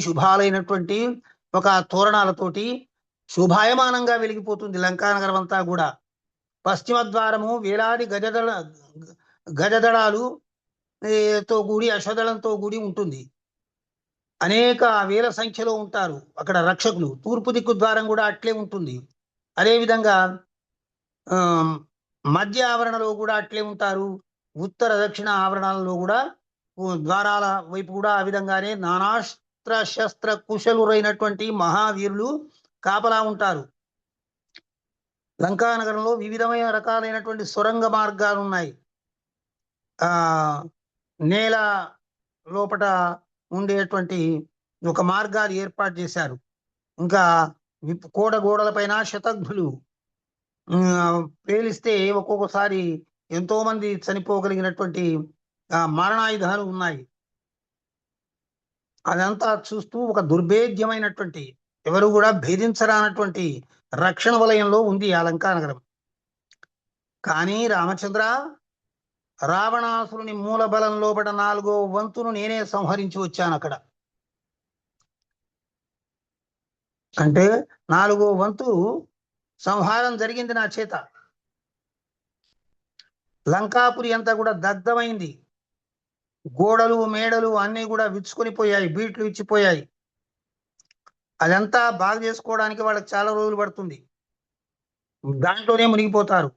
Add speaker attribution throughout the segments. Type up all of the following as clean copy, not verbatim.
Speaker 1: శుభాలైనటువంటి ఒక తోరణాలతోటి శుభాయమానంగా వెలిగిపోతుంది లంకానగరం అంతా కూడా. పశ్చిమ ద్వారము వేలాది గజదళాలు తో కూడి అశ్వదళంతో కూడి ఉంటుంది. అనేక వేల సంఖ్యలో ఉంటారు అక్కడ రక్షకులు. తూర్పు దిక్కు ద్వారం కూడా అట్లే ఉంటుంది. అదేవిధంగా మధ్య ఆవరణలో కూడా అట్లే ఉంటారు. ఉత్తర దక్షిణ ఆవరణాలలో కూడా ద్వారాల వైపు కూడా ఆ విధంగానే నానాస్త్ర శస్త్ర కుశలురైనటువంటి మహావీరులు కాపలా ఉంటారు. లంకానగరంలో వివిధమైన రకాలైనటువంటి సొరంగ మార్గాలు ఉన్నాయి. నేల లోపట ఉండేటువంటి ఒక మార్గాలు ఏర్పాటు చేశారు. ఇంకా గోడలపైన శతఘ్నులు పేలిస్తే ఒక్కొక్కసారి ఎంతో మంది చనిపోగలిగినటువంటి మారణాయుధాలు ఉన్నాయి. అదంతా చూస్తూ ఒక దుర్భేద్యమైనటువంటి ఎవరు కూడా భేదించరానటువంటి రక్షణ వలయంలో ఉంది ఆ లంకానగరం. కానీ రామచంద్ర, రావణాసురుని మూల బలం లోపల 4వ వంతును నేనే సంహరించి వచ్చాను. అక్కడ అంటే 4వ వంతు సంహారం జరిగింది నా చేత. లంకాపురి అంతా కూడా దగ్ధమైంది. గోడలు మేడలు అన్నీ కూడా విచ్చుకొని పోయాయి, బీట్లు ఇచ్చిపోయాయి. అదంతా బాగు చేసుకోవడానికి వాళ్ళకి చాలా రోజులు పడుతుంది. దాంట్లోనే మునిగిపోతారు.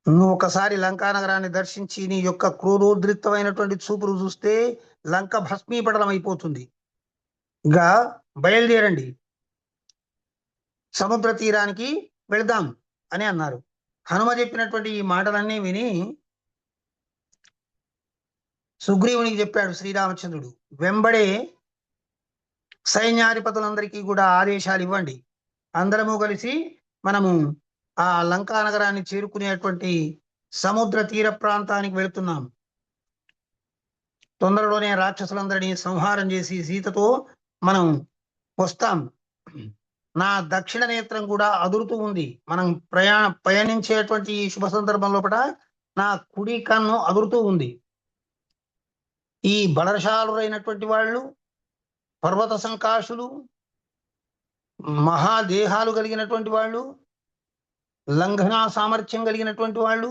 Speaker 1: నువ్వు ఒకసారి లంకానగరాన్ని దర్శించి నీ యొక్క క్రూరోద్రిక్తమైనటువంటి చూపులు చూస్తే లంక భస్మీపటలం అయిపోతుంది. ఇంకా బయలుదేరండి, సముద్ర తీరానికి వెళదాం అని అన్నారు. హనుమ చెప్పినటువంటి ఈ మాటలన్నీ విని సుగ్రీవునికి చెప్పాడు శ్రీరామచంద్రుడు, వెంబడే సైన్యాధిపతులందరికీ కూడా ఆదేశాలు ఇవ్వండి. అందరము కలిసి మనము ఆ లంకా నగరాన్ని చేరుకునేటువంటి సముద్ర తీర ప్రాంతానికి వెళుతున్నాం. తొందరలోనే రాక్షసులందరినీ సంహారం చేసి సీతతో మనం వస్తాం. నా దక్షిణ నేత్రం కూడా అదురుతూ ఉంది. మనం పయనించేటువంటి ఈ శుభ సందర్భం లోపల నా కుడి కన్ను అదురుతూ ఉంది. ఈ బలశాలురైనటువంటి వాళ్ళు, పర్వత సంకాశులు, మహాదేహాలు కలిగినటువంటి వాళ్ళు, లంఘనా సామర్థ్యం కలిగినటువంటి వాళ్ళు,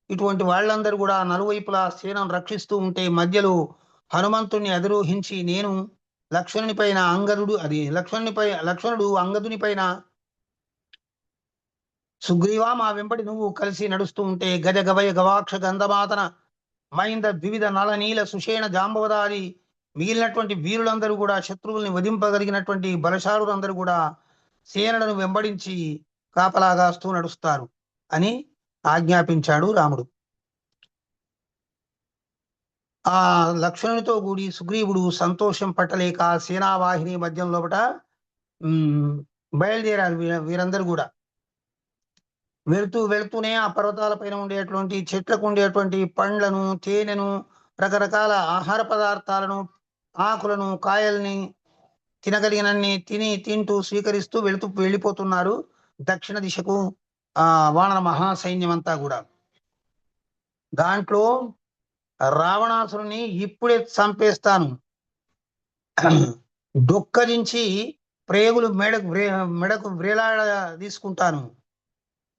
Speaker 1: ఇటువంటి వాళ్ళందరూ కూడా నలువైపులా సేనను రక్షిస్తూ ఉంటే మధ్యలో హనుమంతుణ్ణి అధిరోహించి నేను లక్ష్మణుని పైన లక్ష్మణుడు అంగదుని పైన సుగ్రీవా మా వెంబడి నువ్వు కలిసి నడుస్తూ ఉంటే గజ గవయ గవాక్ష గంధమాతన మైంద ద్వివిధ నలనీల సుషేణ జాంబవదాది మిగిలినటువంటి వీరులందరూ కూడా శత్రువుల్ని వధింపగలిగినటువంటి బలశాలులందరూ కూడా సేనలను వెంబడించి కాపలాగాస్తూ నడుస్తారు అని ఆజ్ఞాపించాడు రాముడు. ఆ లక్ష్మణునితో కూడి సుగ్రీవుడు సంతోషం పట్టలేక సేనావాహిని మధ్యం లోపట బయలుదేరారు. వీరందరూ కూడా వెళుతూనే ఆ పర్వతాల పైన ఉండేటువంటి చెట్లకు ఉండేటువంటి పండ్లను, తేనెను, రకరకాల ఆహార పదార్థాలను, ఆకులను, కాయల్ని తినగలిగినన్ని తింటూ స్వీకరిస్తూ వెళ్ళిపోతున్నారు దక్షిణ దిశకు వానర మహాసైన్యం అంతా కూడా. దాంట్లో రావణాసురుని ఇప్పుడే చంపేస్తాను, డొక్కరించి ప్రేగులు మెడకు వ్రేలాడ తీసుకుంటాను,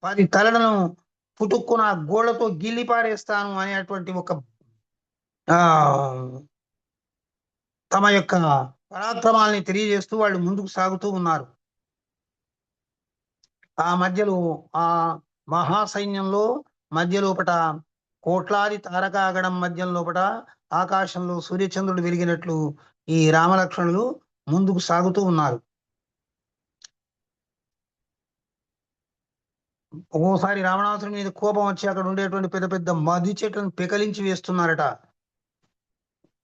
Speaker 1: 10 తలలను పుట్టుక్కున గోళ్లతో గిల్లి పారేస్తాను అనేటువంటి ఒక తమ యొక్క పరాక్రమాల్ని తెలియజేస్తూ వాళ్ళు ముందుకు సాగుతూ ఉన్నారు. ఆ మధ్యలో ఆ మహాసైన్యంలో మధ్యలోపట కోట్లాది తారకాగణం మధ్యం లోపట ఆకాశంలో సూర్యచంద్రుడు వెలిగినట్లు ఈ రామలక్ష్మణులు ముందుకు సాగుతూ ఉన్నారు. ఒక్కోసారి రావణాసురుడి మీద కోపం వచ్చి అక్కడ ఉండేటువంటి పెద్ద పెద్ద మధు చెట్లను పెకలించి వేస్తున్నారట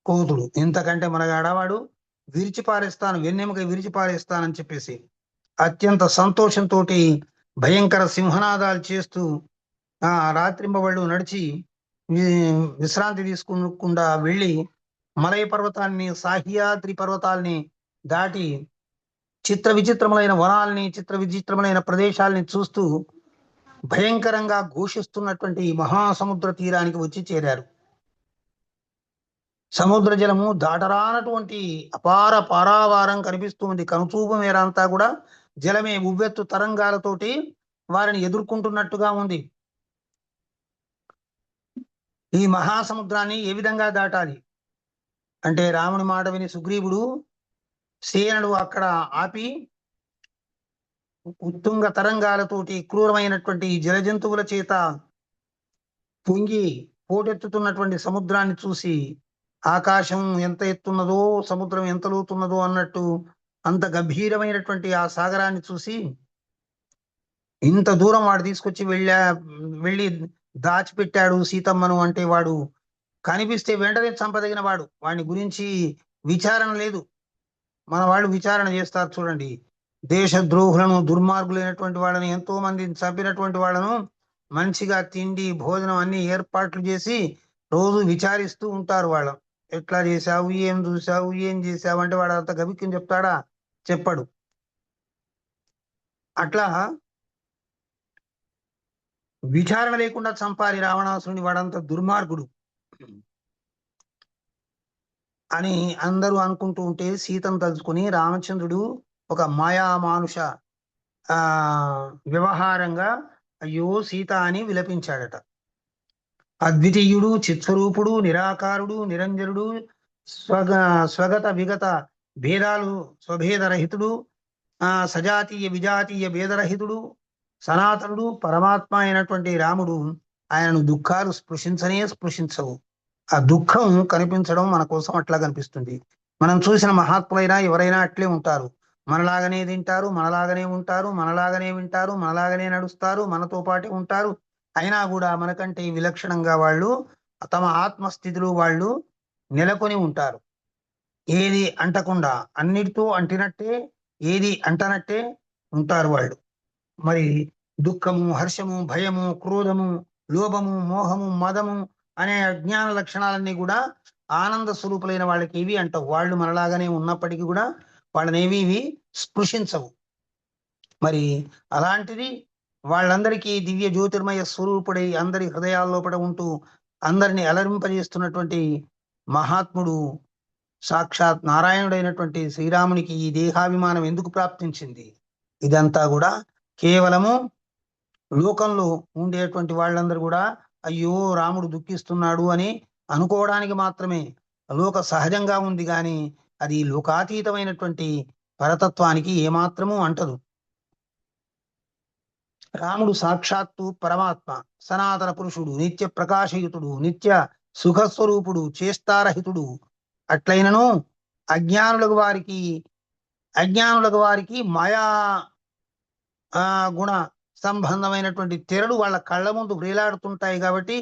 Speaker 1: కోతులు. ఇంతకంటే మనకు ఆడవాడు విరిచి పారేస్తాను, వెన్నెముక విరిచి పారేస్తానని చెప్పేసి అత్యంత సంతోషంతో భయంకర సింహనాదాలు చేస్తూ రాత్రింబవళ్ళు నడిచి విశ్రాంతి తీసుకుండా వెళ్ళి మలయ పర్వతాన్ని, సాహ్యాద్రి పర్వతాల్ని దాటి చిత్ర విచిత్రములైన వనాల్ని, చిత్ర విచిత్రములైన ప్రదేశాలని చూస్తూ భయంకరంగా ఘోషిస్తున్నటువంటి మహాసముద్ర తీరానికి వచ్చి చేరారు. సముద్ర జలము దాటరానటువంటి అపార పారావారం కనిపిస్తుంది. కనుచూపు మేర అంతా కూడా జలమే ఉవ్వెత్తు తరంగాలతోటి వారిని ఎదుర్కొంటున్నట్టుగా ఉంది. ఈ మహాసముద్రాన్ని ఏ విధంగా దాటాలి అంటే రాముని మాట విని సుగ్రీవుడు సేనలు అక్కడ ఆపి ఉత్తుంగ తరంగాలతోటి క్రూరమైనటువంటి జలజంతువుల చేత పొంగి పోటెత్తుతున్నటువంటి సముద్రాన్ని చూసి ఆకాశం ఎంత ఎత్తున్నదో సముద్రం ఎంత లోతున్నదో అన్నట్టు అంత గంభీరమైనటువంటి ఆ సాగరాన్ని చూసి ఇంత దూరం వాడు తీసుకొచ్చి వెళ్ళి దాచిపెట్టాడు సీతమ్మను అంటే వాడు కనిపిస్తే వెంటనే చంపదగిన వాడు. వాడిని గురించి విచారణ లేదు. మన వాళ్ళు విచారణ చేస్తారు చూడండి. దేశద్రోహులను దుర్మార్గులైనటువంటి వాళ్ళని ఎంతో మంది చంపినటువంటి వాళ్ళను మంచిగా తిండి భోజనం అన్ని ఏర్పాట్లు చేసి రోజు విచారిస్తూ ఉంటారు. వాళ్ళం ఎట్లా చేశావు, ఏం చూసావు, ఏం చేశావు అంటే వాడు అంత గబిక్యం చెప్తాడా? చెప్పడు. అట్లా విచారణ లేకుండా చంపాలి రావణాసురుని, వాడంత దుర్మార్గుడు అని అందరూ అనుకుంటూ ఉంటే సీతను తలుచుకుని రామచంద్రుడు ఒక మాయామానుష వ్యవహారంగా అయ్యో సీత అని విలపించాడట. అద్వితీయుడు, చిత్స్వరూపుడు, నిరాకారుడు, నిరంజనుడు, స్వగత విగత భేదాలు స్వభేదరహితుడు, సజాతీయ విజాతీయ భేదరహితుడు, సనాతనుడు, పరమాత్మ అయినటువంటి రాముడు ఆయనను దుఃఖాలు స్పృశించవు. ఆ దుఃఖం కనిపించడం మన కోసం అట్లా కనిపిస్తుంది. మనం చూసిన మహాత్ములైనా ఎవరైనా అట్లే ఉంటారు. మనలాగనే తింటారు, మనలాగనే ఉంటారు, మనలాగనే వింటారు, మనలాగనే నడుస్తారు, మనతో పాటే ఉంటారు. అయినా కూడా మనకంటే విలక్షణంగా వాళ్ళు తమ ఆత్మస్థితిలో వాళ్ళు నెలకొని ఉంటారు. ఏది అంటకుండా అన్నిటితో అంటినట్టే, ఏది అంటనట్టే ఉంటారు వాళ్ళు. మరి దుఃఖము, హర్షము, భయము, క్రోధము, లోభము, మోహము, మదము అనే అజ్ఞాన లక్షణాలన్నీ కూడా ఆనంద స్వరూపులైన వాళ్ళకి ఇవి అంటావు. వాళ్ళు మనలాగానే ఉన్నప్పటికీ కూడా వాళ్ళనేవి ఇవి స్పృశించవు. మరి అలాంటిది వాళ్ళందరికీ దివ్య జ్యోతిర్మయ స్వరూపుడై అందరి హృదయాల్లోపట ఉంటూ అందరిని అలరింపజేస్తున్నటువంటి మహాత్ముడు సాక్షాత్ నారాయణుడైనటువంటి శ్రీరామునికి ఈ దేహాభిమానం ఎందుకు ప్రాప్తించింది? ఇదంతా కూడా కేవలము లోకంలో ఉండేటువంటి వాళ్ళందరూ కూడా అయ్యో రాముడు దుఃఖిస్తున్నాడు అని అనుకోవడానికి మాత్రమే లోక సహజంగా ఉంది, కానీ అది లోకాతీతమైనటువంటి పరతత్వానికి ఏమాత్రము అంటదు. రాముడు సాక్షాత్తు పరమాత్మ, సనాతన పురుషుడు, నిత్య ప్రకాశయుతుడు, నిత్య సుఖస్వరూపుడు, చేష్టారహితుడు. అట్లయినను అజ్ఞానులకు వారికి మాయా గుణ సంబంధమైనటువంటి తెరలు వాళ్ళ కళ్ళ ముందు వేలాడుతుంటాయి. కాబట్టి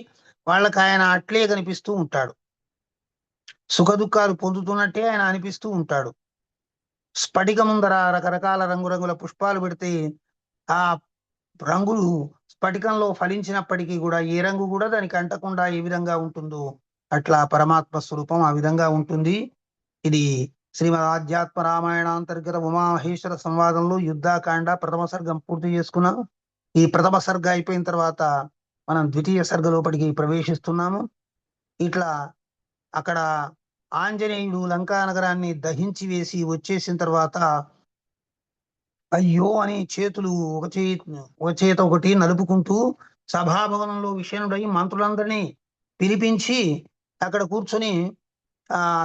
Speaker 1: వాళ్ళకి ఆయన అట్లే కనిపిస్తూ ఉంటాడు. సుఖ దుఃఖాలు పొందుతున్నట్టే ఆయన అనిపిస్తూ ఉంటాడు. స్ఫటిక ముందర రకరకాల రంగురంగుల పుష్పాలు పెడితే ఆ రంగులు స్ఫటికంలో ఫలించినప్పటికీ కూడా ఏ రంగు కూడా దానికి అంటకుండా ఏ విధంగా ఉంటుందో అట్లా పరమాత్మ స్వరూపం ఆ విధంగా ఉంటుంది. ఇది శ్రీమద్ ఆధ్యాత్మ రామాయణాంతర్గత ఉమామహేశ్వర సంవాదంలో యుద్ధాకాండ ప్రథమ సర్గం పూర్తి చేసుకున్నాం. ఈ ప్రథమ సర్గ అయిపోయిన తర్వాత మనం ద్వితీయ సర్గ లోపలికి ప్రవేశిస్తున్నాము. ఇట్లా అక్కడ ఆంజనేయుడు లంకా నగరాన్ని దహించి వేసి వచ్చేసిన తర్వాత అయ్యో అని చేతులు ఒక చేత ఒకటి నలుపుకుంటూ సభాభవనంలో విషణుడై మంత్రులందరినీ పిలిపించి అక్కడ కూర్చొని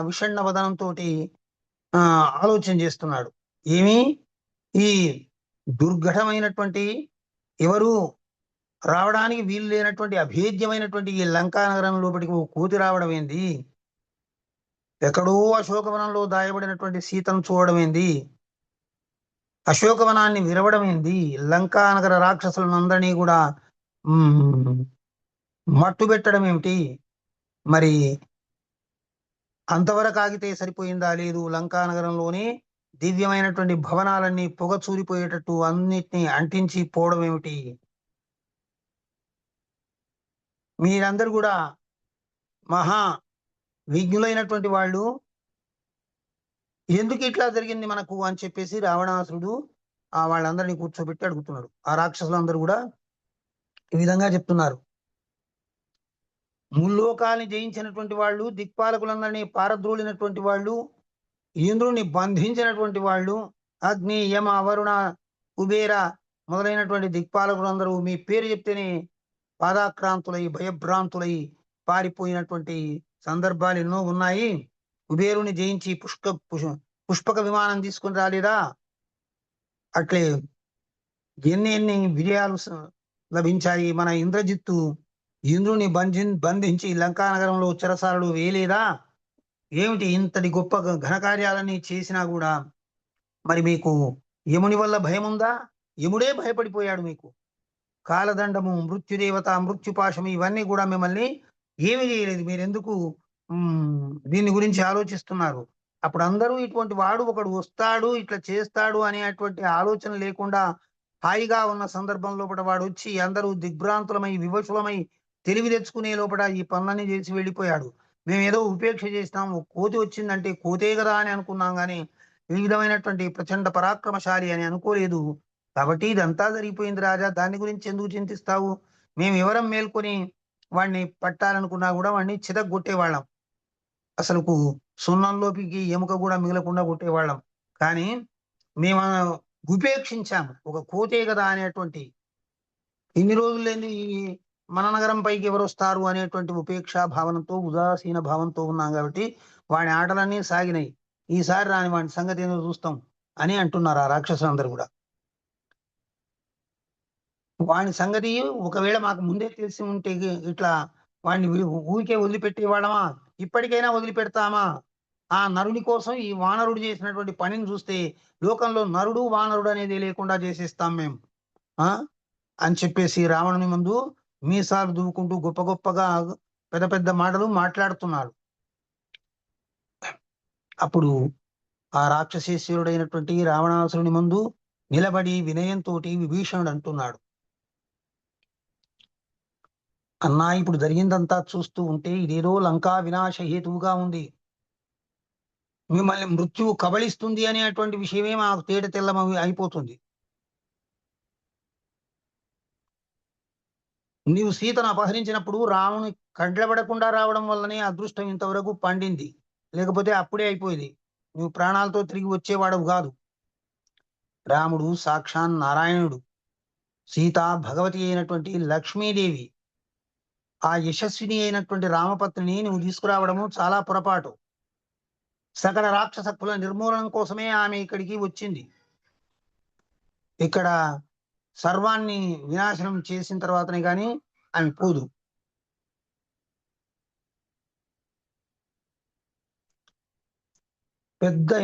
Speaker 1: విషణ్ణ వదనంతో ఆలోచన చేస్తున్నాడు. ఏమి ఈ దుర్ఘటమైనటువంటి ఎవరు రావడానికి వీలు లేనటువంటి అభేద్యమైనటువంటి ఈ లంకా నగరం లోపలికి కోతి రావడం ఏంది? ఎక్కడో అశోకవనంలో దాయబడినటువంటి సీతను చూడడం ఏంది? అశోకవనాన్ని విరవడం ఏంది? లంకా నగర రాక్షసులను అందరినీ కూడా మట్టు పెట్టడం ఏమిటి? మరి అంతవరకు ఆగితే సరిపోయిందా? లేదు, లంకా నగరంలోనే దివ్యమైనటువంటి భవనాలన్నీ పొగ చూరిపోయేటట్టు అన్నిటినీ అంటించి పోవడం ఏమిటి? మీరందరూ కూడా మహా విజ్ఞులైనటువంటి వాళ్ళు, ఎందుకు ఇట్లా జరిగింది మనకు అని చెప్పేసి రావణాసురుడు వాళ్ళందరినీ కూర్చోబెట్టి అడుగుతున్నాడు. ఆ రాక్షసులందరూ కూడా ఈ విధంగా చెప్తున్నారు. ముల్లోకాల్ని జయించినటువంటి వాళ్ళు, దిక్పాలకులందరినీ పారద్రోలినటువంటి వాళ్ళు, ఇంద్రుని బంధించినటువంటి వాళ్ళు, అగ్ని యమ వరుణ కుబేర మొదలైనటువంటి దిక్పాలకులందరూ మీ పేరు చెప్తేనే పాదాక్రాంతులై భయభ్రాంతులై పారిపోయినటువంటి సందర్భాలు ఎన్నో ఉన్నాయి. కుబేరుని జయించి పుష్పక విమానం తీసుకుని రాలేదా? అట్లే ఎన్ని విజయాలు లభించాయి. మన ఇంద్రజిత్తు ఇంద్రుని బంధించి లంకా నగరంలో చెరసాలలు వేయలేదా? ఏమిటి ఇంతటి గొప్ప ఘనకార్యాలని చేసినా కూడా మరి మీకు యముని వల్ల భయం ఉందా? యముడే భయపడిపోయాడు మీకు. కాలదండము, మృత్యుదేవత, మృత్యుపాశము ఇవన్నీ కూడా మిమ్మల్ని ఏమి చేయలేదు. మీరెందుకు దీని గురించి ఆలోచిస్తున్నారు? అప్పుడు అందరూ ఇటువంటి వాడు ఒకడు వస్తాడు, ఇట్లా చేస్తాడు అనేటువంటి ఆలోచన లేకుండా హాయిగా ఉన్న సందర్భం లోపల వాడు వచ్చి అందరూ దిగ్భ్రాంతులమై వివశులమై తెలివి తెచ్చుకునే లోపల ఈ పనులన్నీ చేసి వెళ్ళిపోయాడు. మేము ఏదో ఉపేక్ష చేసినాము, కోతి వచ్చిందంటే కోతే కదా అని అనుకున్నాం, కానీ ఈ విధమైనటువంటి ప్రచండ పరాక్రమశాలి అని అనుకోలేదు. కాబట్టి ఇదంతా జరిగిపోయింది రాజా, దాని గురించి ఎందుకు చింతిస్తావు? మేము ఎవరం మేల్కొని వాడిని పట్టాలనుకున్నా కూడా వాడిని చితగ్గొట్టేవాళ్ళం. అసలుకు సున్నంలోకి ఎముక కూడా మిగలకుండా కొట్టేవాళ్ళం. కానీ మేము ఉపేక్షించాము, ఒక కోతే కదా అనేటువంటి, ఇన్ని రోజులు లేని మన నగరం పైకి ఎవరు వస్తారు అనేటువంటి ఉపేక్షా భావనతో, ఉదాసీన భావంతో ఉన్నాం. కాబట్టి వాడి ఆటలన్నీ సాగినాయి. ఈసారి రాని వాడి సంగతి ఏదో చూస్తాం అని అంటున్నారు ఆ రాక్షసులందరూ కూడా. వాడి సంగతి ఒకవేళ మాకు ముందే తెలిసి ఉంటే ఇట్లా వాడిని ఊరికే వదిలిపెట్టేవాళ్ళమా? ఇప్పటికైనా వదిలిపెడతామా? ఆ నరుని కోసం ఈ వానరుడు చేసినటువంటి పనిని చూస్తే లోకంలో నరుడు వానరుడు అనేది లేకుండా చేసేస్తాం మేము అని చెప్పేసి రావణుని ముందు మీసాలు దువ్వుకుంటూ గొప్ప గొప్పగా పెద్ద పెద్ద మాటలు మాట్లాడుతున్నాడు. అప్పుడు ఆ రాక్షసేశ్వరుడైనటువంటి రావణాసురుని ముందు నిలబడి వినయంతో విభీషణుడు అంటున్నాడు, అన్నా ఇప్పుడు జరిగిందంతా చూస్తూ ఉంటే ఇదేదో లంకా వినాశ హేతువుగా ఉంది. మిమ్మల్ని మృత్యువు కబళిస్తుంది అనేటువంటి విషయమే మాకు తేట తెల్లమవి అయిపోతుంది. నీవు సీతను అపహరించినప్పుడు రాముని కండ్లబడకుండా రావడం వల్లనే అదృష్టం ఇంతవరకు పండింది, లేకపోతే అప్పుడే అయిపోయింది. నువ్వు ప్రాణాలతో తిరిగి వచ్చేవాడవు కాదు. రాముడు సాక్షాన్ నారాయణుడు, సీత భగవతి అయినటువంటి లక్ష్మీదేవి. ఆ యశస్విని అయినటువంటి రామపత్నిని నువ్వు తీసుకురావడము చాలా పొరపాటు. సకల రాక్షస కుల నిర్మూలనం కోసమే ఆమె ఇక్కడికి వచ్చింది. ఇక్కడ సర్వాన్ని వినాశనం చేసిన తర్వాతనే కానీ ఆమె పోదు.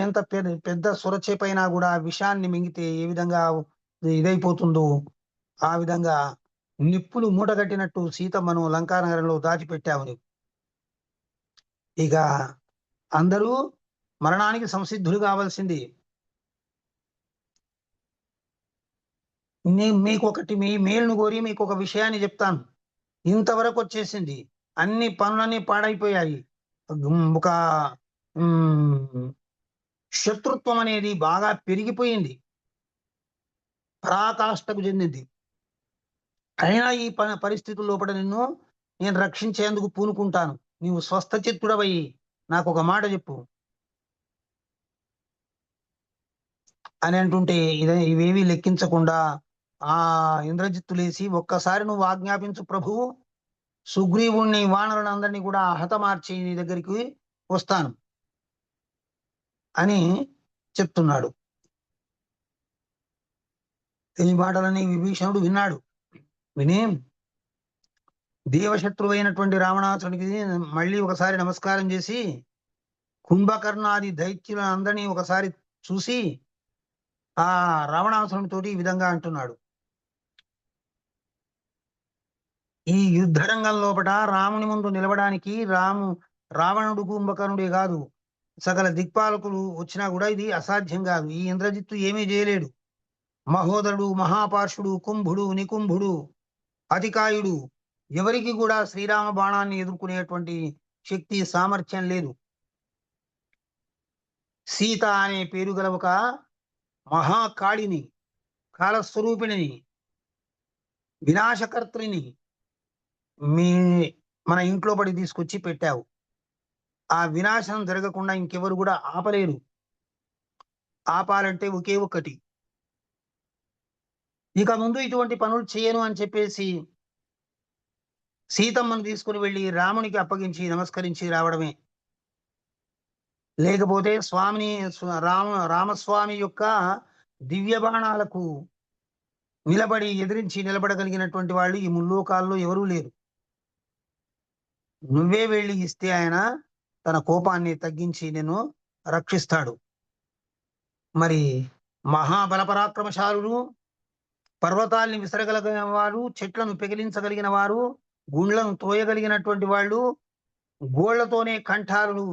Speaker 1: ఎంత పెద్ద సొరచేపైనా కూడా విషాన్ని మింగితే ఏ విధంగా ఇదైపోతుందో ఆ విధంగా నిప్పులు మూటగట్టినట్టు సీతమ్మను లంకానగరంలో దాచిపెట్టావు. ఇక అందరూ మరణానికి సంసిద్ధులు కావాల్సింది. మీకొకటి మీ మేలును కోరి మీకు ఒక విషయాన్ని చెప్తాను. ఇంతవరకు వచ్చేసింది, అన్ని పనులన్నీ పాడైపోయాయి. ఒక శత్రుత్వం అనేది బాగా పెరిగిపోయింది, పరాకాష్ఠకు చెందింది. అయినా ఈ పరిస్థితుల లోపల నిన్ను నేను రక్షించేందుకు పూనుకుంటాను. నీవు స్వస్థ చిత్తుడవై నాకు ఒక మాట చెప్పు అని అంటుంటే ఇవేవి లెక్కించకుండా ఆ ఇంద్రజిత్తు లేచి, ఒక్కసారి నువ్వు ఆజ్ఞాపించు ప్రభువు, సుగ్రీవుణ్ణి వానరులందరినీ కూడా హతమార్చి నీ దగ్గరికి వస్తాను అని చెప్తున్నాడు. ఈ మాటలని విభీషణుడు విన్నాడు. విని దేవశత్రువైనటువంటి రావణాసురుడికి మళ్ళీ ఒకసారి నమస్కారం చేసి కుంభకర్ణాది దైత్యులందరినీ ఒకసారి చూసి ఆ రావణాసురునితోటి ఈ విధంగా అంటున్నాడు, ఈ యుద్ధరంగం లోపల రాముని ముందు నిలవడానికి రావణుడు కుంభకర్ణుడే కాదు, సకల దిక్పాలకులు వచ్చినా కూడా ఇది అసాధ్యం కాదు. ఈ ఇంద్రజిత్తు ఏమీ చేయలేడు. మహోదరుడు, మహాపార్షుడు, కుంభుడు, నికుంభుడు, అతికాయుడు ఎవరికి కూడా శ్రీరామ బాణాన్ని ఎదుర్కొనేటువంటి శక్తి సామర్థ్యం లేదు. సీత అనే పేరు గల ఒక మహాకాళిని, కాలస్వరూపిణిని, వినాశకర్త్రిని మీ మన ఇంట్లో పడి తీసుకొచ్చి పెట్టావు. ఆ వినాశనం జరగకుండా ఇంకెవరు కూడా ఆపలేరు. ఆపాలంటే ఒకే ఒక్కటి, ఇక ముందు ఇటువంటి పనులు చేయను అని చెప్పేసి సీతమ్మను తీసుకుని వెళ్లి రామునికి అప్పగించి నమస్కరించి రావడమే. లేకపోతే రామస్వామి యొక్క దివ్య బాణాలకు ఎదిరించి నిలబడగలిగినటువంటి వాళ్ళు ఈ ముల్లోకాల్లో ఎవరూ లేరు. నువ్వే వెళ్ళి ఇస్తే ఆయన తన కోపాన్ని తగ్గించి నిన్ను రక్షిస్తాడు. మరి మహాబలపరాక్రమశాలులు, పర్వతాల్ని విసరగలిగిన వారు, చెట్లను పెకిలించగలిగిన వారు, గుండ్లను తోయగలిగినటువంటి వాళ్ళు, గోళ్లతోనే కంఠాలను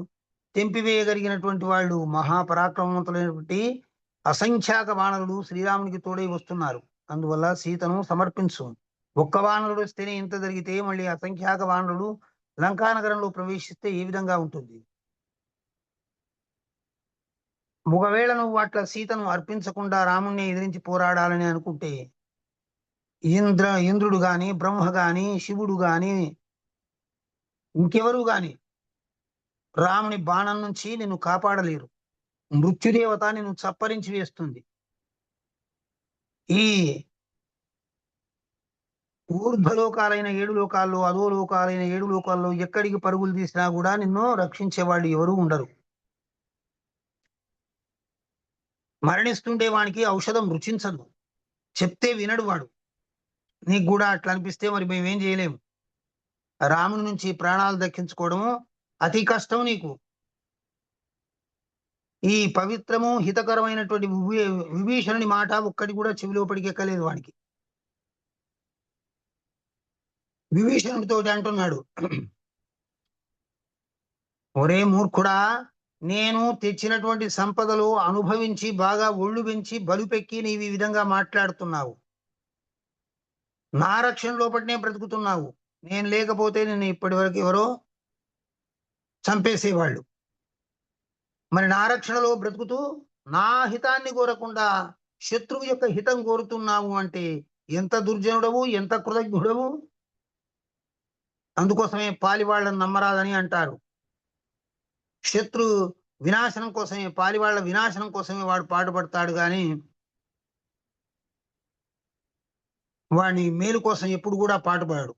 Speaker 1: తెంపివేయగలిగినటువంటి వాళ్ళు, మహాపరాక్రమవంతులైనటువంటి అసంఖ్యాక వానరులు శ్రీరామునికి తోడై వస్తున్నారు. అందువల్ల సీతను సమర్పించు. ఒక్క వానరుడు వస్తేనే ఇంత జరిగితే మళ్ళీ అసంఖ్యాక వానరులు లంకానగరంలో ప్రవేశిస్తే ఏ విధంగా ఉంటుంది? ఒకవేళ నువ్వు అట్లా సీతను అర్పించకుండా రాముణ్ణి ఎదిరించి పోరాడాలని అనుకుంటే ఇంద్రుడు గాని, బ్రహ్మ గాని, శివుడు గాని, ఇంకెవరు గాని రాముని బాణం నుంచి నిన్ను కాపాడలేరు. మృత్యుదేవత నిన్ను చప్పరించి వేస్తుంది. ఈ ఊర్ధ్వలోకాలైన 7 లోకాల్లో, అధోలోకాలైన 7 లోకాల్లో ఎక్కడికి పరుగులు తీసినా కూడా నిన్ను రక్షించేవాళ్ళు ఎవరు ఉండరు. మరణిస్తుండే వానికి ఔషధం రుచించదు, చెప్తే వినడు వాడు. నీకు కూడా అట్లా అనిపిస్తే మరి మేమేం చేయలేము. రాముని నుంచి ప్రాణాలు దక్కించుకోవడము అతి కష్టం నీకు. ఈ పవిత్రము హితకరమైనటువంటి విభీషణుని మాట ఒక్కటి కూడా చెవిలోపడికి ఎక్కలేదు వాడికి. విభీషణుడితో అంటున్నాడు, ఒరే మూర్ఖుడా, నేను తెచ్చినటువంటి సంపదలు అనుభవించి బాగా ఒళ్ళు పెంచి బలుపెక్కి నీవు ఈ విధంగా మాట్లాడుతున్నావు. నా రక్షణ లోపటినే బ్రతుకుతున్నావు. నేను లేకపోతే నిన్ను ఇప్పటి వరకు ఎవరో చంపేసేవాళ్ళు. మరి నా రక్షణలో బ్రతుకుతూ నా హితాన్ని కోరకుండా శత్రువు యొక్క హితం కోరుతున్నావు అంటే ఎంత దుర్జనుడవు, ఎంత కృతజ్ఞుడవు. అందుకోసమే పాలివాళ్లను నమ్మరాదని అంటారు. శత్రు వినాశనం కోసమే, పాలివాళ్ల వినాశనం కోసమే వాడు పాటుపడతాడు గాని వాడిని మేలు కోసం ఎప్పుడు కూడా పాటుపడాడు.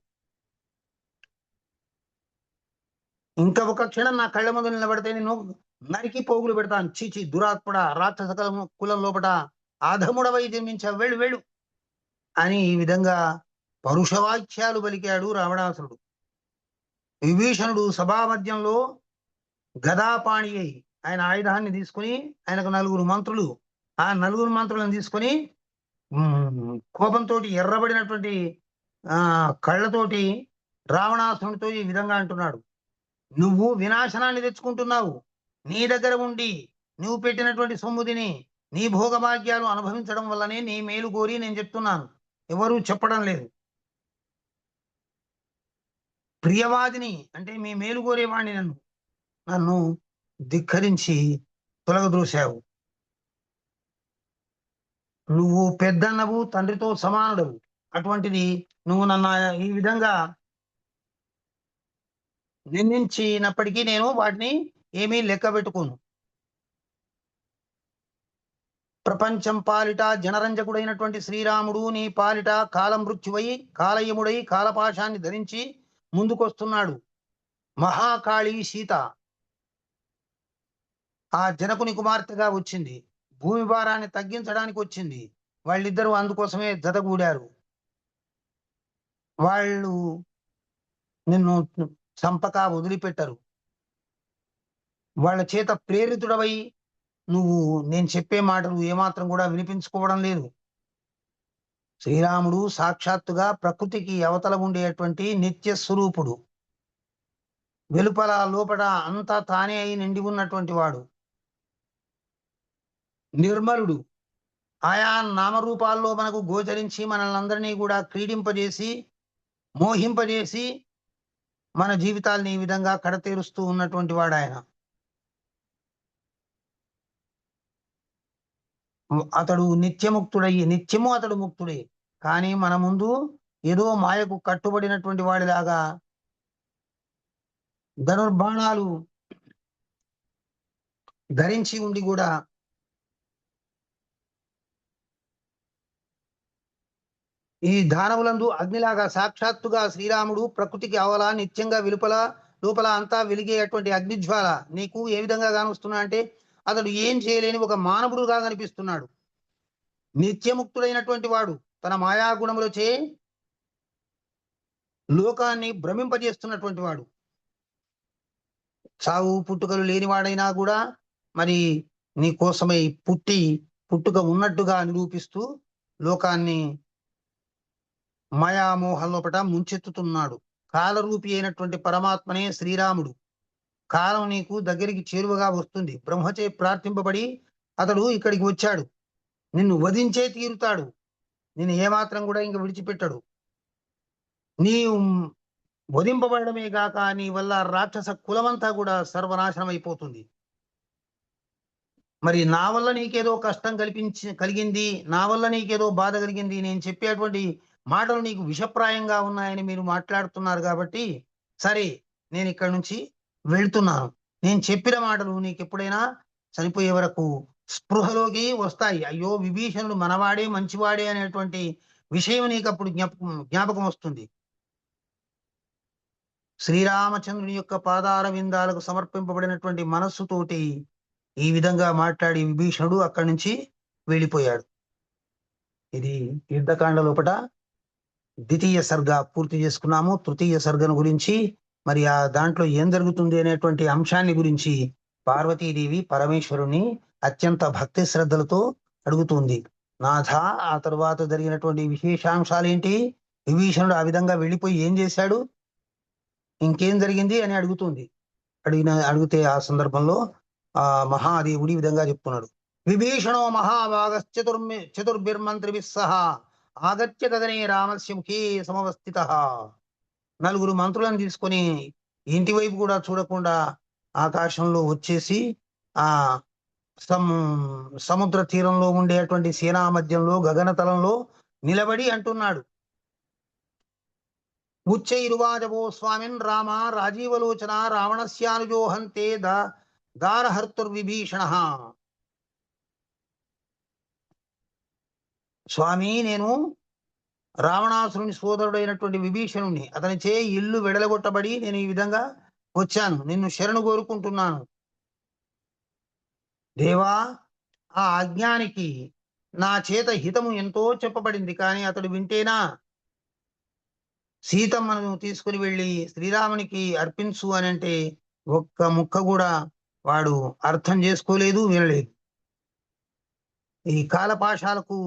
Speaker 1: ఇంకా ఒక క్షణం నా కళ్ళ ముందు నిలబడితే నేను నరికి పోగులు పెడతాను. చీచి దురాత్మడ, రాక్షస కులం లోపట అధముడవై జన్మించా, వెళ్ళు వెళ్ళు అని ఈ విధంగా పరుషవాక్యాలు పలికాడు రావణాసురుడు. విభీషణుడు సభామధ్యంలో గదాపాణి అయి ఆయన ఆయుధాన్ని తీసుకుని, ఆయనకు 9 మంత్రులు, ఆ 9 మంత్రులను తీసుకొని కోపంతో ఎర్రబడినటువంటి కళ్ళతోటి రావణాసురుడితో ఈ విధంగా అంటున్నాడు, నువ్వు వినాశనాన్ని తెచ్చుకుంటున్నావు. నీ దగ్గర ఉండి నువ్వు పెట్టినటువంటి సొమ్ముదిని నీ భోగభాగ్యాలు అనుభవించడం వల్లనే నీ మేలు కోరి నేను చెప్తున్నాను, ఎవరూ చెప్పడం లేదు. ప్రియవాదిని అంటే మీ మేలు కోరేవాడిని నన్ను ధిక్కరించి తొలగదూశావు. నువ్వు పెద్దన్నవు, తండ్రితో సమానుడవు. అటువంటిది నువ్వు నన్ను ఈ విధంగా నిందించినప్పటికీ నేను వాటిని ఏమీ లెక్క పెట్టుకోను. ప్రపంచం పాలిట జనరంజకుడైనటువంటి శ్రీరాముడు నీ పాలిట కాలమృత్యువై, కాలయముడై, కాలపాశాన్ని ధరించి ముందుకొస్తున్నాడు. మహాకాళి సీత ఆ జనకుని కుమార్తెగా వచ్చింది. భూమి భారాన్ని తగ్గించడానికి వచ్చింది. వాళ్ళిద్దరూ అందుకోసమే జతగూడారు. వాళ్ళు నిన్ను చంపక వదిలిపెట్టరు. వాళ్ళ చేత ప్రేరితుడవై నువ్వు నేను చెప్పే మాటలు ఏమాత్రం కూడా వినిపించుకోవడం లేదు. శ్రీరాముడు సాక్షాత్తుగా ప్రకృతికి అవతల ఉండేటువంటి నిత్య స్వరూపుడు. వెలుపల లోపల అంతా తానే అయి నిండి ఉన్నటువంటి వాడు. నిర్మలుడు. ఆయా నామరూపాల్లో మనకు గోచరించి మనల్ని అందరినీ కూడా క్రీడింపజేసి, మోహింపజేసి మన జీవితాల్ని ఈ విధంగా కడతేరుస్తూ ఉన్నటువంటి వాడు ఆయన. అతడు నిత్యముక్తుడయ్యి, నిత్యము అతడు ముక్తుడే. కానీ మన ముందు ఏదో మాయకు కట్టుబడినటువంటి వాడిలాగా ధనుర్బాణాలు ధరించి ఉండి కూడా ఈ దానవులందు అగ్నిలాగా సాక్షాత్తుగా శ్రీరాముడు ప్రకృతికి అవల నిత్యంగా వెలుపల లోపల అంతా వెలిగేటువంటి అగ్నిజ్వాల నీకు ఏ విధంగా కానొస్తున్నా అంటే అతడు ఏం చేయలేని ఒక మానవుడుగా కనిపిస్తున్నాడు. నిత్యముక్తుడైనటువంటి వాడు తన మాయాగుణములచే లోకాన్ని భ్రమింపజేస్తున్నటువంటి వాడు. చావు పుట్టుకలు లేనివాడైనా కూడా మరి నీ కోసమై పుట్టుక ఉన్నట్టుగా నిరూపిస్తూ లోకాన్ని మాయామోహం లోపట ముంచెత్తుతున్నాడు. కాలరూపి అయినటువంటి పరమాత్మనే శ్రీరాముడు. కాలం నీకు దగ్గరికి చేరువగా వస్తుంది. బ్రహ్మచే ప్రార్థింపబడి అతడు ఇక్కడికి వచ్చాడు. నిన్ను వధించే తీరుతాడు. నిన్ను ఏమాత్రం కూడా ఇంక విడిచిపెట్టాడు. నీ వధింపబడమే గాక నీ వల్ల రాక్షస కులమంతా కూడా సర్వనాశనం అయిపోతుంది. మరి నా వల్ల నీకేదో కష్టం కలిగింది, నా వల్ల నీకేదో బాధ కలిగింది, నేను చెప్పేటువంటి మాటలు నీకు విషప్రాయంగా ఉన్నాయని మీరు మాట్లాడుతున్నారు కాబట్టి సరే నేను ఇక్కడి నుంచి వెళ్తున్నాను. నేను చెప్పిన మాటలు నీకు ఎప్పుడైనా చనిపోయే వరకు స్పృహలోకి వస్తాయి. అయ్యో విభీషణుడు మనవాడే మంచివాడే అనేటువంటి విషయం నీకు అప్పుడు జ్ఞాపకం వస్తుంది. శ్రీరామచంద్రుని యొక్క పాదార విందాలకు సమర్పింపబడినటువంటి మనస్సుతోటి ఈ విధంగా మాట్లాడి విభీషణుడు అక్కడి నుంచి వెళ్ళిపోయాడు. ఇది యుద్ధకాండ లోపట ద్వితీయ సర్గ పూర్తి చేసుకున్నాము. తృతీయ సర్గను గురించి మరి ఆ దాంట్లో ఏం జరుగుతుంది అనేటువంటి అంశాన్ని గురించి పార్వతీదేవి పరమేశ్వరుని అత్యంత భక్తి శ్రద్ధలతో అడుగుతుంది. నాథ, ఆ తరువాత జరిగినటువంటి విశేషాంశాలు ఏంటి? విభీషణుడు ఆ విధంగా వెళ్ళిపోయి ఏం చేశాడు, ఇంకేం జరిగింది అని అడుగుతుంది. అడిగితే ఆ సందర్భంలో ఆ మహాదేవుడి విధంగా చెప్తున్నాడు. విభీషణో చతుర్భిర్మంత్రిభిః సహా ఆగత్య గగనే రామస్య ముఖే సమవస్థితః. నలుగురు మంత్రులను తీసుకొని ఇంటి వైపు కూడా చూడకుండా ఆకాశంలో వచ్చేసి ఆ సముద్ర తీరంలో ఉండేటువంటి సేనా మధ్యంలో గగనతలంలో నిలబడి అంటున్నాడు. ఉచ్చైరువాజవో స్వామిన్ రామ రాజీవలోచన రావణస్యానుజోహంతే దారహర్తుర్విభీషణ. స్వామి, నేను రావణాసురుని సోదరుడైనటువంటి విభీషణుని, అతని చే ఇల్లు వెడలగొట్టబడి నేను ఈ విధంగా వచ్చాను. నిన్ను శరణు కోరుకుంటున్నాను. దేవా, ఆ అజ్ఞానికి నా చేత హితము ఎంతో చెప్పబడింది, కానీ అతడు వింటేనా? సీతమ్మను తీసుకుని వెళ్ళి శ్రీరామునికి అర్పించు అని అంటే ఒక్క ముక్క కూడా వాడు అర్థం చేసుకోలేదు, వినలేదు. ఈ కాలపాశాలకు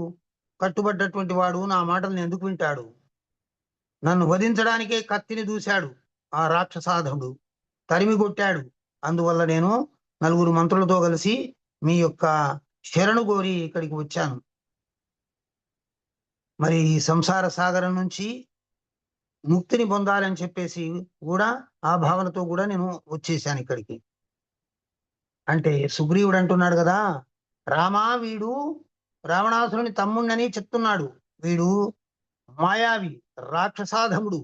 Speaker 1: కట్టుబడ్డటువంటి వాడు నా మాటలను ఎందుకు వింటాడు? నన్ను వధించడానికే కత్తిని దూశాడు ఆ రాక్షసాధముడు, తరిమి కొట్టాడు. అందువల్ల నేను నలుగురు మంత్రులతో కలిసి మీ యొక్క శరణు కోరి ఇక్కడికి వచ్చాను. మరి ఈ సంసార సాగరం నుంచి ముక్తిని పొందాలని చెప్పేసి కూడా ఆ భావనతో కూడా నేను వచ్చేసాను ఇక్కడికి. అంటే సుగ్రీవుడు అంటున్నాడు కదా, రామా, వీడు రావణాసురుని తమ్ముణ్ణని చెప్తున్నాడు. వీడు మాయావి, రాక్షసాధముడు.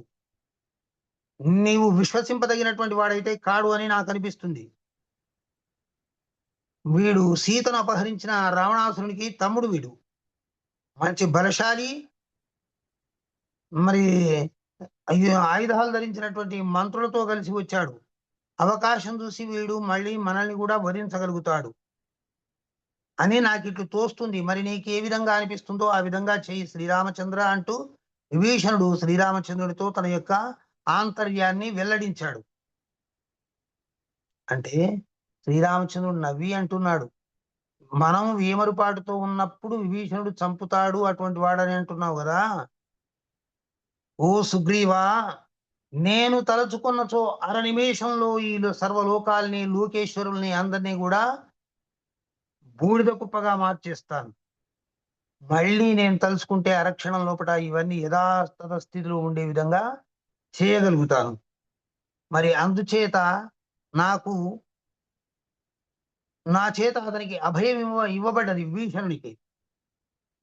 Speaker 1: నీవు విశ్వసింపదగినటువంటి వాడైతే కాడు అని నాకు అనిపిస్తుంది. వీడు సీతను అపహరించిన రావణాసురునికి తమ్ముడు. వీడు మంచి బలశాలి, మరి ఆయుధాలు ధరించినటువంటి మంత్రులతో కలిసి వచ్చాడు. అవకాశం చూసి వీడు మళ్ళీ మనల్ని కూడా వధించగలుగుతాడు అని నాకు ఇట్లు తోస్తుంది. మరి నీకు ఏ విధంగా అనిపిస్తుందో ఆ విధంగా చెయ్యి శ్రీరామచంద్ర అంటూ విభీషణుడు శ్రీరామచంద్రుడితో తన యొక్క ఆంతర్యాన్ని వెల్లడించాడు. అంటే శ్రీరామచంద్రుడు నవ్వి అంటున్నాడు, మనం వేమరుపాటుతో ఉన్నప్పుడు విభీషణుడు చంపుతాడు అటువంటి వాడని అంటున్నావు కదా. ఓ సుగ్రీవా, నేను తలచుకున్నచో అర నిమేషంలో ఈ సర్వలోకాల్ని, లోకేశ్వరుల్ని అందరినీ కూడా బూడిద కుప్పగా మార్చేస్తాను. మళ్ళీ నేను తలుచుకుంటే అరక్షణం లోపల ఇవన్నీ యథాతథ స్థితిలో ఉండే విధంగా చేయగలుగుతాను. మరి అందుచేత నా చేత అతనికి అభయం ఇవ్వబడ్డది విభీషణునికి.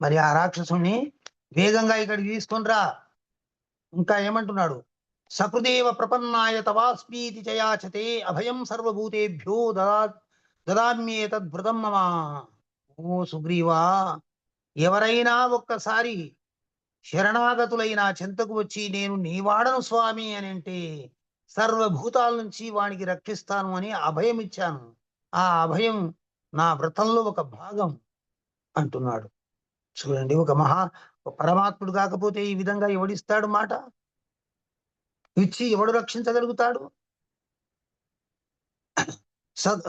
Speaker 1: మరి ఆ రాక్షసుని వేగంగా ఇక్కడికి తీసుకొని రా. ఇంకా ఏమంటున్నాడు, సకృదేవ ప్రపన్నాయ తవాస్మీతి చయాచతే అభయం సర్వభూతేభ్యో దదామ్యేతద్భృతం మమ. ఓ సుగ్రీవా, ఎవరైనా ఒక్కసారి శరణాగతులైన చెంతకు వచ్చి నేను నీవాడను స్వామి అని అంటే సర్వభూతాల నుంచి వానికి రక్షిస్తాను అని అభయం ఇచ్చాను. ఆ అభయం నా వ్రతంలో ఒక భాగం అంటున్నాడు. చూడండి, ఒక పరమాత్ముడు కాకపోతే ఈ విధంగా ఎవడిస్తాడు మాట? ఇచ్చి ఎవడు రక్షించగలుగుతాడు?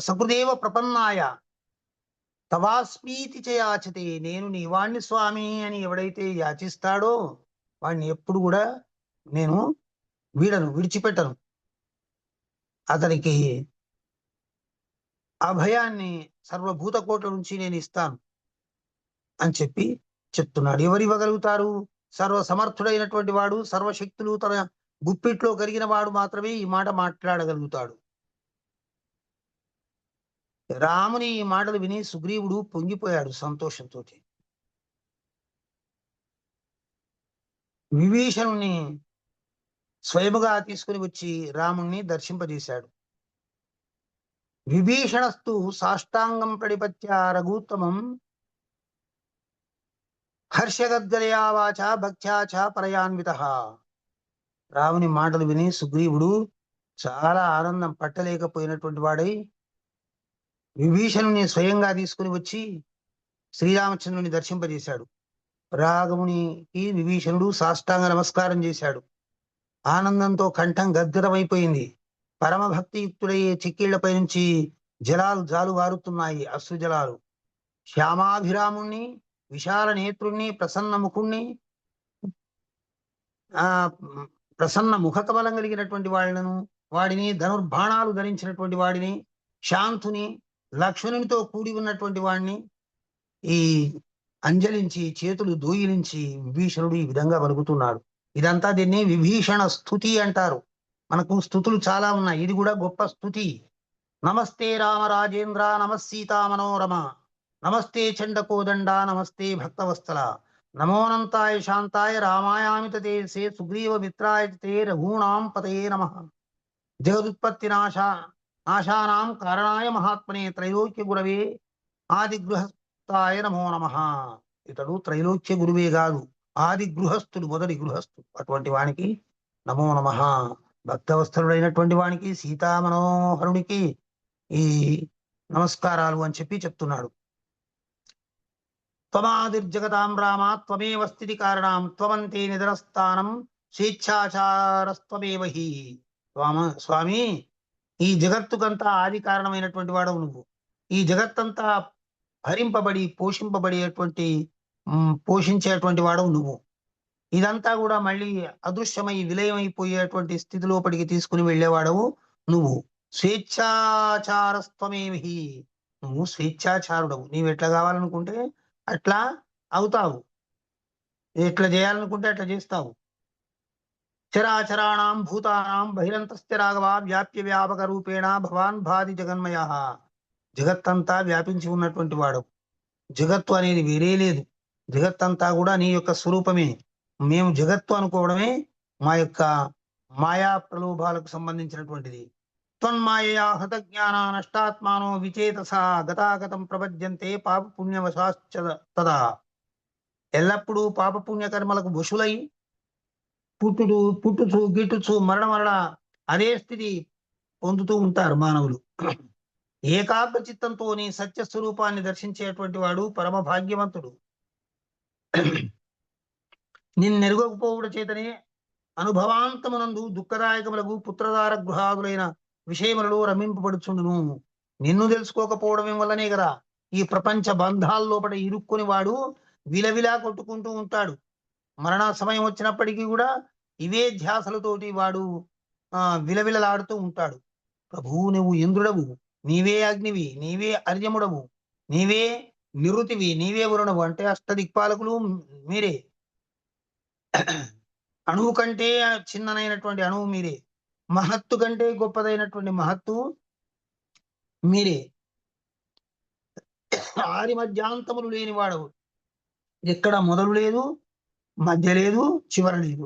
Speaker 1: సకృదేవ ప్రపన్నాయ తవాస్మీతి చయాచతే, నేను నీ వాణ్ణి స్వామి అని ఎవడైతే యాచిస్తాడో వాడిని ఎప్పుడు కూడా నేను విడిచిపెట్టను. అతనికి అభయాన్ని సర్వభూత కోట్ల నుంచి నేను ఇస్తాను అని చెప్తున్నాడు. ఎవరు ఇవ్వగలుగుతారు? సర్వ సమర్థుడైనటువంటి వాడు, సర్వశక్తులు తన గుప్పిట్లో కలిగిన వాడు మాత్రమే ఈ మాట మాట్లాడగలుగుతాడు. రాముని ఈ మాటలు విని సుగ్రీవుడు పొంగిపోయాడు సంతోషంతో. విభీషణుని స్వయముగా తీసుకుని వచ్చి రాముణ్ణి దర్శింపజేశాడు. విభీషణస్తు సాష్టాంగం ప్రణిపత్య రఘూత్తమం హర్షగద్గలయా వాచ భక్త్యా చ పరయాన్విత. రాముని మాటలు విని సుగ్రీవుడు చాలా ఆనందం పట్టలేకపోయినటువంటి వాడై విభీషణుని స్వయంగా తీసుకుని వచ్చి శ్రీరామచంద్రుని దర్శింపజేశాడు. రాఘవునికి విభీషణుడు సాష్టాంగ నమస్కారం చేశాడు. ఆనందంతో కంఠం గద్గదమైపోయింది. పరమభక్తియుక్తుడయ్యే చిక్కిళ్లపై నుంచి జలాలు జాలువారుతున్నాయి, అశ్రు జలాలు. శ్యామాభిరాముణ్ణి, విశాల నేత్రుణ్ణి, ప్రసన్న ముఖుణ్ణి, ప్రసన్న ముఖ కమలం కలిగినటువంటి వాడిని ధనుర్బాణాలు ధరించినటువంటి వాడిని, శాంతుని, లక్ష్మణునితో కూడి ఉన్నటువంటి వాడిని ఈ అంజలించి చేతులు దూయిలించి విభీషణుడు ఈ విధంగా పలుకుతున్నాడు. ఇదంతా దీన్ని విభీషణ స్తుతి అంటారు. మనకు స్తుతులు చాలా ఉన్నాయి, ఇది కూడా గొప్ప స్తుతి. నమస్తే రామరాజేంద్ర, నమస్సీతా మనోరమ, నమస్తే చండకోదండ, నమస్తే భక్తవత్సల, నమోనంతాయ శాంతాయ రామాయామిత తేజసే సుగ్రీవ మిత్రాయ తే రఘూణాం పతయే నమః. జగదుత్పత్తి నాశానాం కారణాయ మహాత్మనే త్రైలోక్య గురవే ఆది గృహస్థాయ నమో నమః. ఇతడు త్రైలోక్య గురువే కాదు, ఆది గృహస్థుడు, మొదటి గృహస్థుడు. అటువంటి వానికి నమో నమః. భక్తవత్సలుడైనటువంటి వానికి, సీతామనోహరునికి ఈ నమస్కారాలు అని చెప్తున్నాడు. త్వమాదిర్జగతాం రామ త్వమేవ స్థితి కారణం త్వమంతే నిధనస్థానం స్వేచ్ఛాచారస్త్వమేవ హి. స్వామి, ఈ జగత్తుకంతా ఆది కారణమైనటువంటి వాడవు నువ్వు. ఈ జగత్తంతా హరింపబడి పోషించేటువంటి వాడవు నువ్వు. ఇదంతా కూడా మళ్ళీ అదృశ్యమై విలయమైపోయేటువంటి స్థితి లోపలికి తీసుకుని వెళ్ళేవాడవు నువ్వు. స్వేచ్ఛాచారస్త్వమేవి, నువ్వు స్వేచ్ఛాచారుడవు. నీవు ఎట్లా కావాలనుకుంటే అట్లా అవుతావు, ఎట్లా చేయాలనుకుంటే అట్లా చేస్తావు. చరాచరాణం భూతానాం బహిరంతస్య రాఘవ వ్యాప్య వ్యాపక రూపేణ భవాన్ భాది జగన్మయ. జగత్తంతా వ్యాపించి ఉన్నటువంటి వాడు. జగత్తు అనేది వేరే లేదు, జగత్తంతా కూడా నీ యొక్క స్వరూపమే. మేము జగత్తు అనుకోవడమే మా యొక్క మాయా ప్రలోభాలకు సంబంధించినటువంటిది. త్వన్మాయయా హత జ్ఞాన నష్టాత్మానో విచేతస గతాగతం ప్రపద్యంతే పాప పుణ్యవశాశ్చ తదా. ఎల్లప్పుడూ పాప పుణ్య కర్మలకు వశులై పుట్టుచు గిట్టుచు మరణ అదే స్థితి పొందుతూ ఉంటారు మానవులు. ఏకాగ్ర చిత్తంతో నీ సత్యస్వరూపాన్ని దర్శించేటువంటి వాడు పరమ భాగ్యవంతుడు. నిన్నెరుగకపోవుట చేతనే అనుభవాంతమునందు దుఃఖదాయకములకు పుత్రదార గృహాదులైన విషయములలో రమింపబడుచుండును. నిన్ను తెలుసుకోకపోవడం వల్లనే కదా ఈ ప్రపంచ బంధాల్లోపట ఇరుక్కుని వాడు విలవిలా కొట్టుకుంటూ ఉంటాడు. మరణ సమయం వచ్చినప్పటికీ కూడా ఇవే ధ్యాసలతోటి వాడు విలవిలలాడుతూ ఉంటాడు. ప్రభువు, నువ్వు ఇంద్రుడవు, నీవే అగ్నివి, నీవే అర్యముడవు, నీవే నిరుతివి, నీవే వరుణవు. అంటే అష్టదిక్పాలకులు మీరే. అణువు కంటే చిన్ననైనటువంటి అణువు మీరే. మహత్తు కంటే గొప్పదైనటువంటి మహత్తు మీరే. ఆది మధ్యాంతములు లేని వాడవు. ఎక్కడ మొదలు లేదు, మధ్య లేదు, చివర లేదు.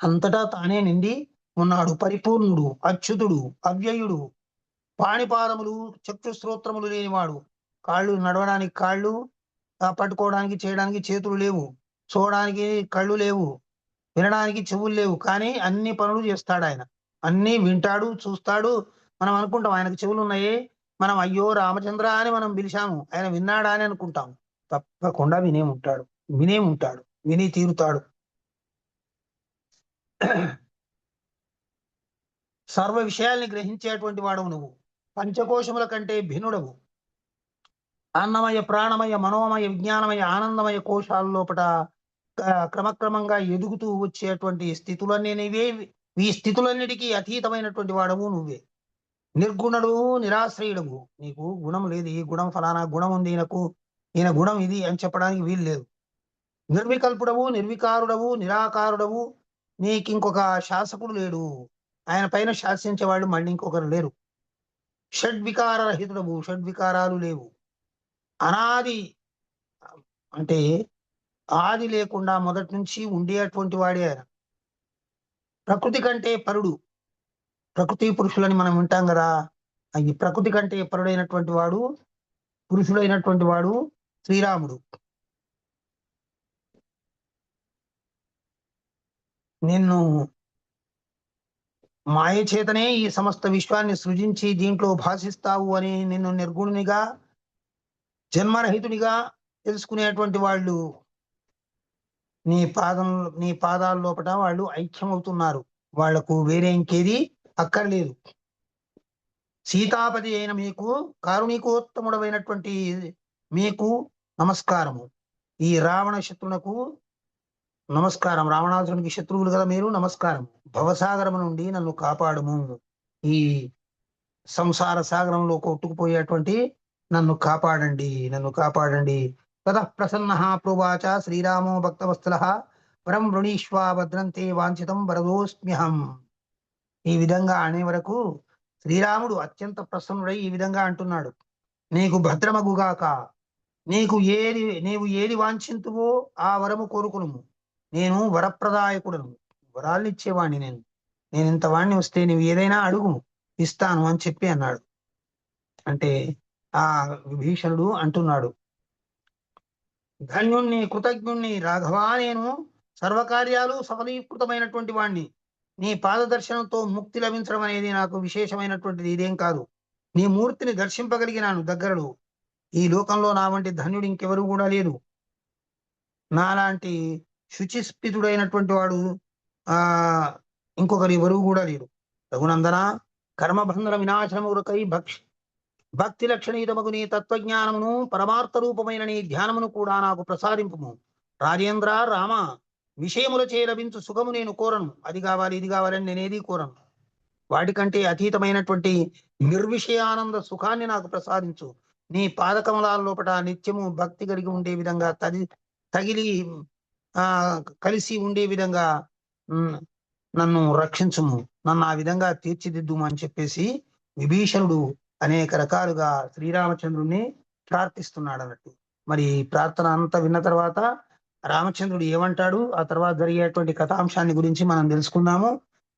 Speaker 1: అంతటా తానే నిండి ఉన్నాడు. పరిపూర్ణుడు, అచ్యుతుడు, అవ్యయుడు, పాణిపాదములు చక్షుశ్రోత్రములు లేనివాడు. కాళ్ళు నడవడానికి కాళ్ళు, పట్టుకోవడానికి చేయడానికి చేతులు లేవు, చూడడానికి కళ్ళు లేవు, వినడానికి చెవులు లేవు, కానీ అన్ని పనులు చేస్తాడు ఆయన. అన్ని వింటాడు, చూస్తాడు. మనం అనుకుంటాం ఆయనకు చెవులు ఉన్నాయి, మనం అయ్యో రామచంద్ర అని మనం పిలిచాము, ఆయన విన్నాడా అని అనుకుంటాం. తప్పకుండా వినే ఉంటాడు, విని తీరుతాడు. సర్వ విషయాల్ని గ్రహించేటువంటి వాడవు నువ్వు. పంచకోశముల కంటే భిన్నుడవు. అన్నమయ, ప్రాణమయ, మనోమయ, విజ్ఞానమయ, ఆనందమయ కోశాల లోపట క్రమక్రమంగా ఎదుగుతూ వచ్చేటువంటి స్థితులన్నీ నీవే. ఈ స్థితులన్నిటికీ అతీతమైనటువంటి వాడవు నువ్వే. నిర్గుణుడు, నిరాశ్రయుడవు. నీకు గుణం లేదు. ఈ గుణం ఫలానా గుణం ఉంది ఈయన గుణం ఇది అని చెప్పడానికి వీలు లేదు. నిర్వికల్పుడవు, నిర్వికారుడవు, నిరాకారుడవు. నీకు ఇంకొక శాసకుడు లేడు. ఆయన పైన శాసించేవాళ్ళు మళ్ళీ ఇంకొకరు లేరు. షడ్వికార రహితుడవు, షడ్వికారాలు లేవు. అనాది అంటే ఆది లేకుండా మొదటి నుంచి ఉండేటువంటి వాడే ఆయన. ప్రకృతి కంటే పరుడు. ప్రకృతి పురుషులని మనం వింటాం కదా. ఈ ప్రకృతి కంటే పరుడైనటువంటి వాడు, పురుషుడైనటువంటి వాడు శ్రీరాముడు. నిన్ను మాయ చేతనే ఈ సమస్త విశ్వాన్ని సృజించి దీంట్లో భాషిస్తావు అని నిన్ను నిర్గుణునిగా, జన్మరహితుడిగా తెలుసుకునేటువంటి వాళ్ళు నీ పాదాల లోపల వాళ్ళు ఐక్యమవుతున్నారు. వాళ్లకు వేరే ఇంకేది అక్కర్లేదు. సీతాపతి అయిన మీకు, కారుణికోత్తముడమైనటువంటి మీకు నమస్కారము. ఈ రావణ శత్రునకు నమస్కారం. రావణాసురునికి శత్రువులు కదా మీరు, నమస్కారం. భవసాగరము నుండి నన్ను కాపాడుము. ఈ సంసార సాగరంలో కొట్టుకుపోయేటువంటి నన్ను కాపాడండి. తతః ప్రసన్నః ప్రోవాచ శ్రీరామో భక్తవత్సలః వరం వృణీష్వా భద్రంతే వాంఛితం వరదోస్మ్యహం. ఈ విధంగా అనే వరకు శ్రీరాముడు అత్యంత ప్రసన్నుడై ఈ విధంగా అంటున్నాడు. నీకు భద్రమగుగాక. నీవు ఏది వాంఛింతువో ఆ వరము కోరుకును. నేను వరప్రదాయకుడను, వరాలు ఇచ్చేవాణ్ణి. నేను ఇంత వాణ్ణి వస్తే నీవు ఏదైనా అడుగు, ఇస్తాను అని చెప్పి అన్నాడు. అంటే ఆ విభీషణుడు అంటున్నాడు, ధన్యుణ్ణి, కృతజ్ఞుణ్ణి రాఘవా, నేను సర్వకార్యాలు సఫలీకృతమైనటువంటి వాణ్ణి. నీ పాదదర్శనంతో ముక్తి లభించడం అనేది నాకు విశేషమైనటువంటిది ఇదేం కాదు. నీ మూర్తిని దర్శింపగలిగినాను దగ్గరలో. ఈ లోకంలో నా వంటి ధన్యుడు ఇంకెవరు కూడా లేరు. నాలాంటి శుచిస్పితుడైనటువంటి వాడు ఇంకొకరు ఎవరు కూడా లేరు. రఘునందన, కర్మబంధన వినాశనముకై భక్తి లక్షణీతమగు నీ తత్వజ్ఞానమును, పరమార్థ రూపమైన నీ ధ్యానమును కూడా నాకు ప్రసాదింపుము. రాజేంద్ర, రామ, విషయములచే లభించు సుఖము నేను కోరను. అది కావాలి, ఇది కావాలని నేనేది కోరను. వాటికంటే అతీతమైనటువంటి నిర్విషయానంద సుఖాన్ని నాకు ప్రసాదించు. నీ పాదకమలాల లోపల నిత్యము భక్తి కలిగి ఉండే విధంగా, తగిలి కలిసి ఉండే విధంగా నన్ను రక్షించుము, నన్ను ఆ విధంగా తీర్చిదిద్దుము అని చెప్పేసి విభీషణుడు అనేక రకాలుగా శ్రీరామచంద్రుణ్ణి ప్రార్థిస్తున్నాడు అన్నట్టు. మరి ప్రార్థన అంతా విన్న తర్వాత రామచంద్రుడు ఏమంటాడు, ఆ తర్వాత జరిగేటువంటి కథాంశాన్ని గురించి మనం తెలుసుకుందాము.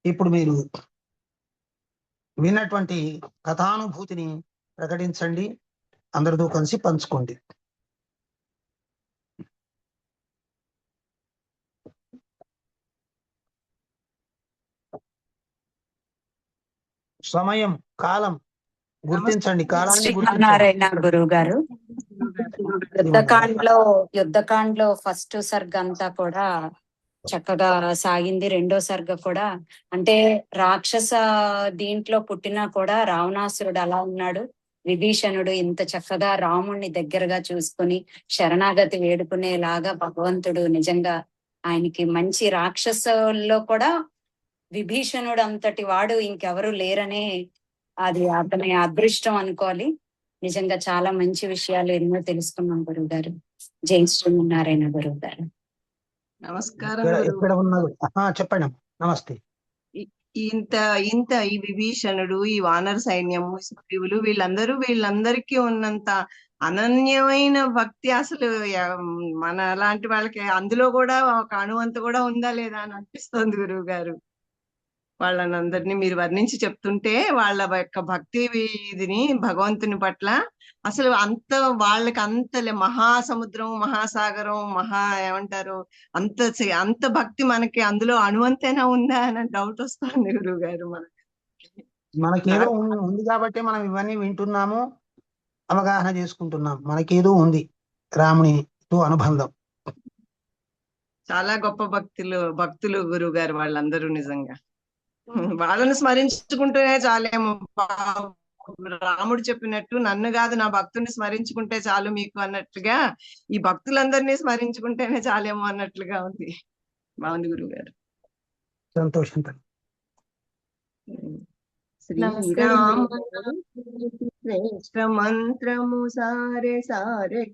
Speaker 1: ఇప్పుడు మీరు విన్నటువంటి కథానుభూతిని ప్రకటించండి, అందరితో కలిసి పంచుకోండి. సమయం, కాలం గుర్తించండి. కాలాన్ని
Speaker 2: నారాయణ గురువు గారు, యుద్ధకాండలో ఫస్ట్ సర్గ అంతా కూడా చక్కగా సాగింది. రెండో సర్గ కూడా అంటే రాక్షస దీంట్లో పుట్టినా కూడా రావణాసురుడు అలా ఉన్నాడు. విభీషణుడు ఇంత చక్కగా రాముణ్ణి దగ్గరగా చూసుకుని శరణాగతి వేడుకునేలాగా భగవంతుడు నిజంగా ఆయనకి మంచి రాక్షసుల్లో కూడా విభీషణుడు అంతటి వాడు ఇంకెవరు లేరనే అది అతని అదృష్టం అనుకోవాలి. నిజంగా చాలా మంచి విషయాలు ఎన్నో తెలుసుకున్నాం గురువు గారు. జై శ్రీమన్నారాయణ గురువు గారు.
Speaker 3: నమస్కారం.
Speaker 1: ఎక్కడ ఉన్నారు? చెప్పండి. నమస్తే.
Speaker 3: ఇంత ఇంత ఈ విభీషణుడు, ఈ వానర సైన్యము, సుగ్రీవులు వీళ్ళందరికీ ఉన్నంత అనన్యమైన భక్తి అసలు మన లాంటి వాళ్ళకి అందులో కూడా ఒక అణువంత కూడా ఉందా లేదా అని అనిపిస్తోంది గురువు గారు. వాళ్ళనందరినీ మీరు వర్ణించి చెప్తుంటే వాళ్ళ యొక్క భక్తి ఇదిని భగవంతుని పట్ల అసలు అంత వాళ్ళకి మహాసముద్రం, మహాసాగరం, ఏమంటారు అంత భక్తి మనకి అందులో అణువంతైనా ఉందా అని డౌట్ వస్తుంది గురువు గారు
Speaker 1: మనకేదో ఉంది కాబట్టి మనం ఇవన్నీ వింటున్నాము, అవగాహన చేసుకుంటున్నాం. మనకేదో ఉంది రామునితో అనుబంధం.
Speaker 3: చాలా గొప్ప భక్తులు గురువు గారు వాళ్ళందరూ నిజంగా. వాళ్ళని స్మరించుకుంటూనే చాలేమో. రాముడు చెప్పినట్టు నన్ను కాదు నా భక్తుని స్మరించుకుంటే చాలు మీకు అన్నట్లుగా ఈ భక్తులందరినీ స్మరించుకుంటేనే చాలేమో అన్నట్లుగా ఉంది. బాగుంది గురువు గారు.
Speaker 1: సంతోషం.
Speaker 3: శ్రీరామ శ్రేష్ఠ మంత్రము సారె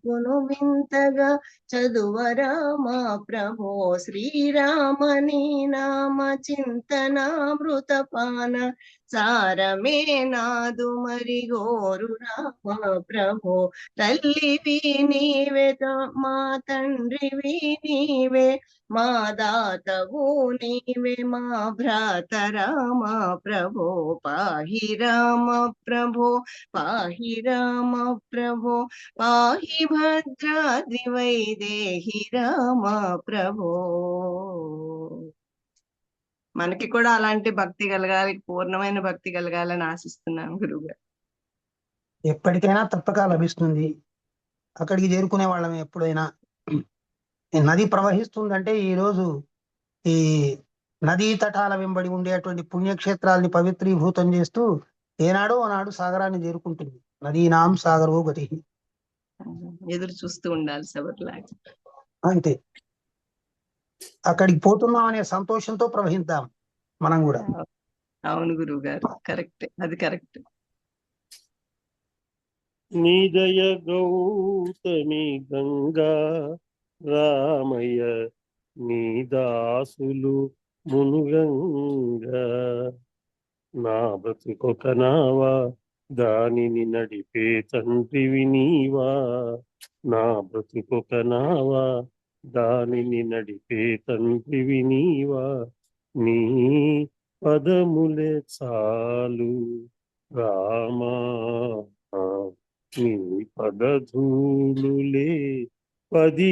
Speaker 3: కొను వింతగా చదువరామా ప్రభో శ్రీరామని నామ చింతనామృతపాన సారమే నాదు మరి గోరు రామ ప్రభో తల్లివి నీవే మా తండ్రివి నీవే మా దాతవు నీవే మా భ్రాత రామ ప్రభో పాహి రామ ప్రభో పాహి రామ ప్రభో పాహి భద్రాద్రి వైదేహి రామ ప్రభో. మనకి కూడా అలాంటి భక్తి కలగాలి, పూర్ణమైన భక్తి కలగాలని ఆశిస్తున్నాను గురువుగారు.
Speaker 1: ఎప్పటికైనా తప్పక లభిస్తుంది. అక్కడికి చేరుకునే వాళ్ళం ఎప్పుడైనా. నది ప్రవహిస్తుందంటే ఈరోజు ఈ నదీ తటాల వెంబడి ఉండేటువంటి పుణ్యక్షేత్రాల్ని పవిత్రీభూతం చేస్తూ ఏనాడో ఆనాడు సాగరాన్ని చేరుకుంటుంది. నదీనాం సాగరో గతి.
Speaker 3: ఎదురు చూస్తూ ఉండాలి సబర్లాగా.
Speaker 1: అంతే. అక్కడికి పోతున్నాం అనే సంతోషంతో ప్రవహిద్దాం మనం కూడా.
Speaker 3: అవును గురువు గారు, కరెక్ట్, అది కరెక్ట్.
Speaker 4: నిదయ గౌతమి గంగా రామయ్య నీ దాసులు మునుగంగా నా బ్రతుకొక నావా దానిని నడిపే తండ్రివి నీవా నా బ్రతుకొక నావా దానిని నడిపే తండ్రివి నీవా నీ పదములే చాలు రామా నీ పదధూలులే 10